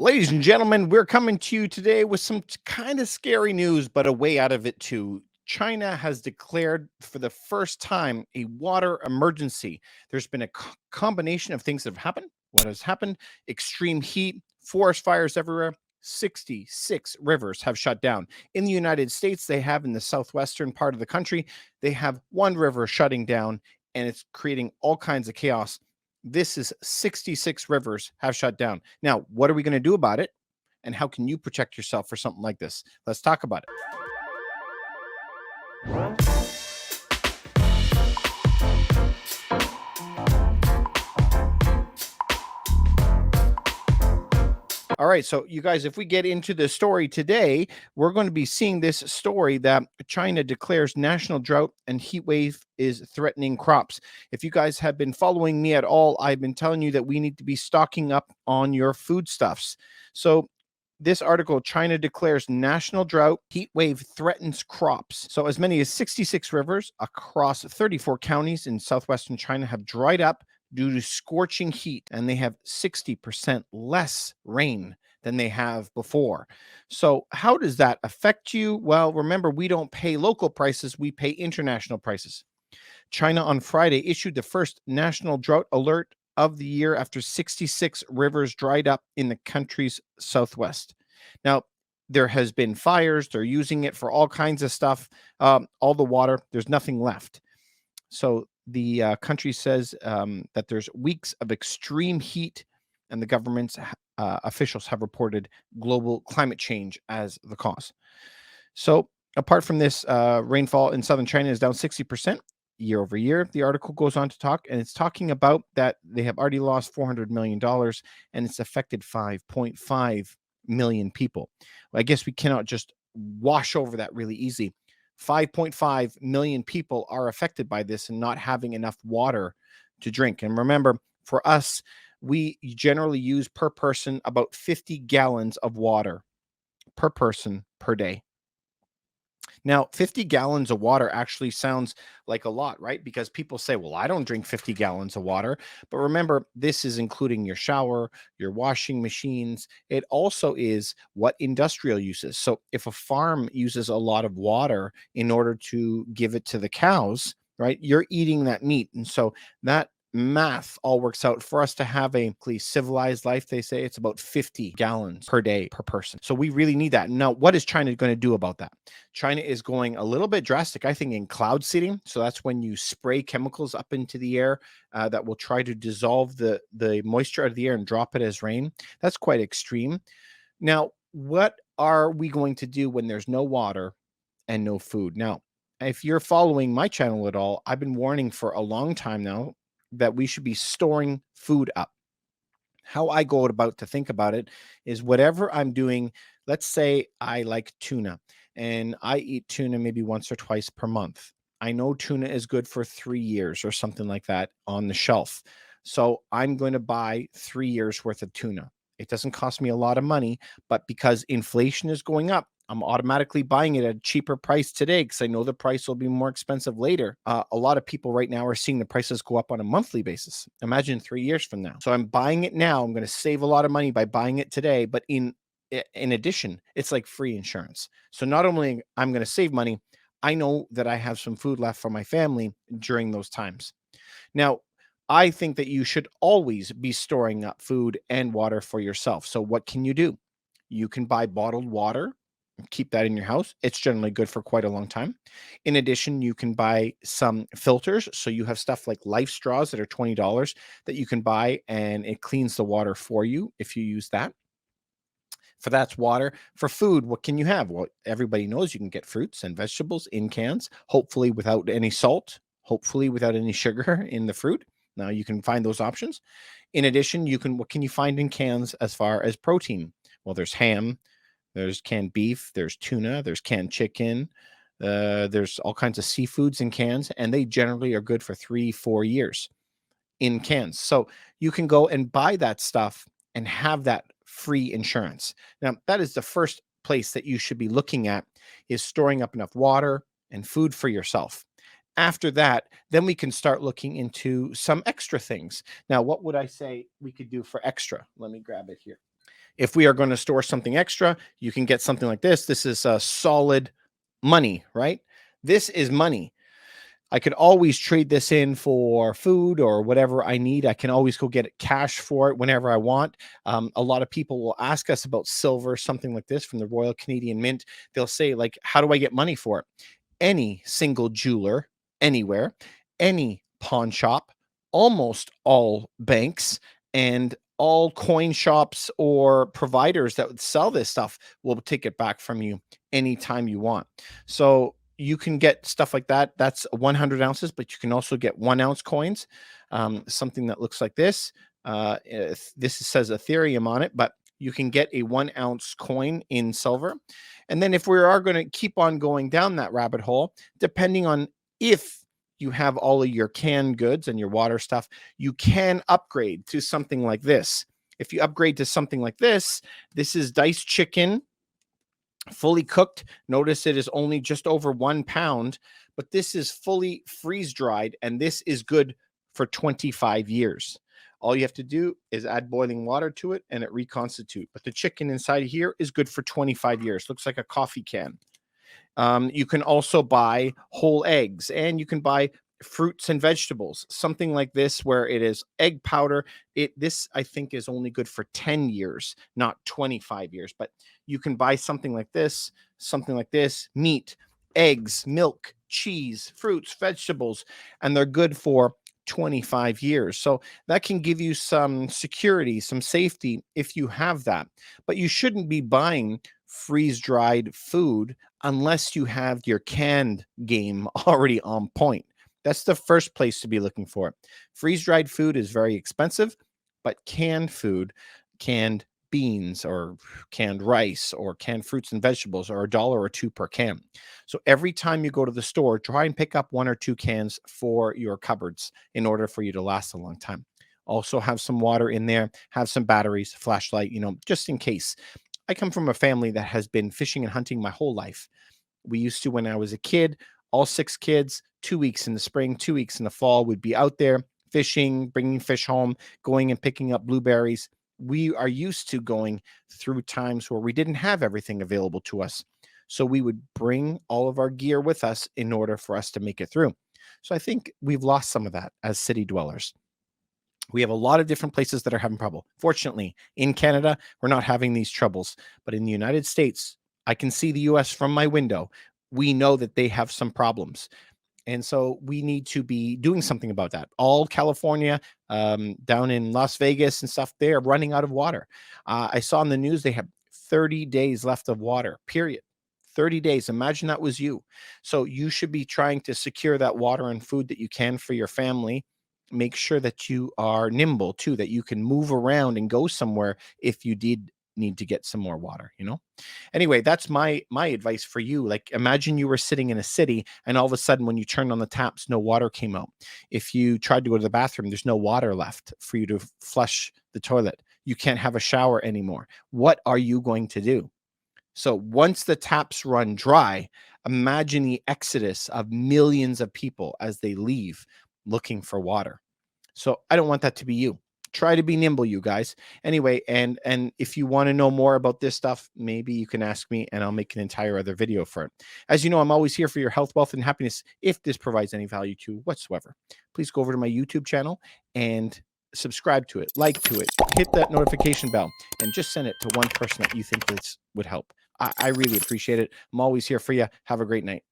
Ladies and gentlemen, we're coming to you today with some kind of scary news, but a way out of it too. China has declared for the first time a water emergency. There's been a combination of things that have happened. What has happened? Extreme heat, forest fires everywhere. 66 rivers have shut down. In the United States, they have in the southwestern part of the country, they have one river shutting down and it's creating all kinds of chaos. This is 66 rivers have shut down. Now, what are we going to do about it? And how can you protect yourself for something like this? Let's talk about it. All right, so you guys, if we get into the story today, we're going to be seeing this story that China declares national drought and heat wave is threatening crops. If you guys have been following me at all, I've been telling you that we need to be stocking up on your foodstuffs. So this article, China declares national drought, heat wave threatens crops. So, as many as 66 rivers across 34 counties in southwestern China have dried up due to scorching heat, and they have 60% less rain than they have before. So, how does that affect you? Well, remember, we don't pay local prices, we pay international prices. China on Friday issued the first national drought alert of the year after 66 rivers dried up in the country's southwest. Now, there has been fires. They're using it for all kinds of stuff. All the water, there's nothing left. So the country says that there's weeks of extreme heat, and the government's officials have reported global climate change as the cause. So, apart from this, rainfall in southern China is down 60% year over year. The article goes on to talk, and it's talking about that they have already lost $400 million and it's affected 5.5 million people. Well, I guess we cannot just wash over that really easy. 5.5 million people are affected by this and not having enough water to drink. And remember, for us, we generally use per person about 50 gallons of water per person per day. Now, 50 gallons of water actually sounds like a lot, right? Because people say, well, I don't drink 50 gallons of water. But remember, this is including your shower, your washing machines. It also is what industrial uses. So if a farm uses a lot of water in order to give it to the cows, right, you're eating that meat. And so that math all works out for us to have a civilized life. They say it's about 50 gallons per day per person. So we really need that. Now, what is China going to do about that? China is going a little bit drastic, I think, in cloud seeding. So that's when you spray chemicals up into the air that will try to dissolve the moisture out of the air and drop it as rain. That's quite extreme. Now, what are we going to do when there's no water and no food? Now, if you're following my channel at all, I've been warning for a long time now that we should be storing food up. How I go about to think about it is whatever I'm doing, let's say I like tuna and I eat tuna maybe once or twice per month. I know tuna is good for 3 years or something like that on the shelf. So I'm going to buy 3 years worth of tuna. It doesn't cost me a lot of money, but because inflation is going up, I'm automatically buying it at a cheaper price today because I know the price will be more expensive later. A lot of people right now are seeing the prices go up on a monthly basis. Imagine 3 years from now. So I'm buying it now. I'm going to save a lot of money by buying it today. But in addition, it's like free insurance. So not only I'm going to save money, I know that I have some food left for my family during those times. Now, I think that you should always be storing up food and water for yourself. So what can you do? You can buy bottled water, keep that in your house. It's generally good for quite a long time. In addition, you can buy some filters. So you have stuff like Life straws that are $20 that you can buy and it cleans the water for you if you use that. For that's water. For food, what can you have? Well, everybody knows you can get fruits and vegetables in cans, hopefully without any salt, hopefully without any sugar in the fruit. Now you can find those options. In addition, what can you find in cans as far as protein? Well, there's ham, there's canned beef, there's tuna, there's canned chicken, there's all kinds of seafoods in cans, and they generally are good for 3, 4 years in cans. So you can go and buy that stuff and have that free insurance. Now, that is the first place that you should be looking at is storing up enough water and food for yourself. After that, then we can start looking into some extra things. Now, what would I say we could do for extra? Let me grab it here. If we are going to store something extra, you can get something like this. This is solid money, right? This is money. I could always trade this in for food or whatever I need. I can always go get cash for it whenever I want. A lot of people will ask us about silver, something like this from the Royal Canadian Mint. They'll say, like, how do I get money for it? Any single jeweler, anywhere, any pawn shop, almost all banks, and all coin shops or providers that would sell this stuff will take it back from you anytime you want. So you can get stuff like that. That's 100 ounces, but you can also get 1 ounce coins, something that looks like this. This says Ethereum on it, but you can get a 1 ounce coin in silver. And then if we are going to keep on going down that rabbit hole, depending on if you have all of your canned goods and your water stuff, you can upgrade to something like this. If you upgrade to something like this, this is diced chicken, fully cooked. Notice it is only just over 1 pound, but this is fully freeze dried, and this is good for 25 years. All you have to do is add boiling water to it and it reconstitute. But the chicken inside here is good for 25 years. Looks like a coffee can. You can also buy whole eggs, and you can buy fruits and vegetables, something like this, where it is egg powder. This I think is only good for 10 years, not 25 years, but you can buy something like this, meat, eggs, milk, cheese, fruits, vegetables, and they're good for 25 years. So that can give you some security, some safety if you have that. But you shouldn't be buying freeze-dried food unless you have your canned game already on point. That's the first place to be looking for. Freeze-dried food is very expensive, but canned food, canned beans or canned rice or canned fruits and vegetables are $1 or $2 per can. So every time you go to the store, try and pick up 1 or 2 cans for your cupboards in order for you to last a long time. Also have some water in there, have some batteries, flashlight, just in case. I come from a family that has been fishing and hunting my whole life. We used to, when I was a kid, all 6 kids, 2 weeks in the spring, 2 weeks in the fall, would be out there fishing, bringing fish home, going and picking up blueberries. We are used to going through times where we didn't have everything available to us. So we would bring all of our gear with us in order for us to make it through. So I think we've lost some of that as city dwellers. We have a lot of different places that are having trouble. Fortunately, in Canada, we're not having these troubles. But in the United States, I can see the US from my window. We know that they have some problems. And so we need to be doing something about that. All California, down in Las Vegas and stuff, they are running out of water. I saw in the news they have 30 days left of water, period. 30 days. Imagine that was you. So you should be trying to secure that water and food that you can for your family. Make sure that you are nimble too, that you can move around and go somewhere if you did need to get some more water. Anyway, that's my advice for you. Like, imagine you were sitting in a city and all of a sudden when you turned on the taps, no water came out. If you tried to go to the bathroom, there's no water left for you to flush the toilet. You can't have a shower anymore. What are you going to do? So once the taps run dry, imagine the exodus of millions of people as they leave looking for water. So I don't want that to be you. Try to be nimble, you guys. Anyway, and if you want to know more about this stuff, maybe you can ask me and I'll make an entire other video for it. As you know, I'm always here for your health, wealth, and happiness. If this provides any value to you whatsoever, please go over to my YouTube channel and subscribe to it, like to it, hit that notification bell, and just send it to one person that you think this would help. I really appreciate it. I'm always here for you. Have a great night.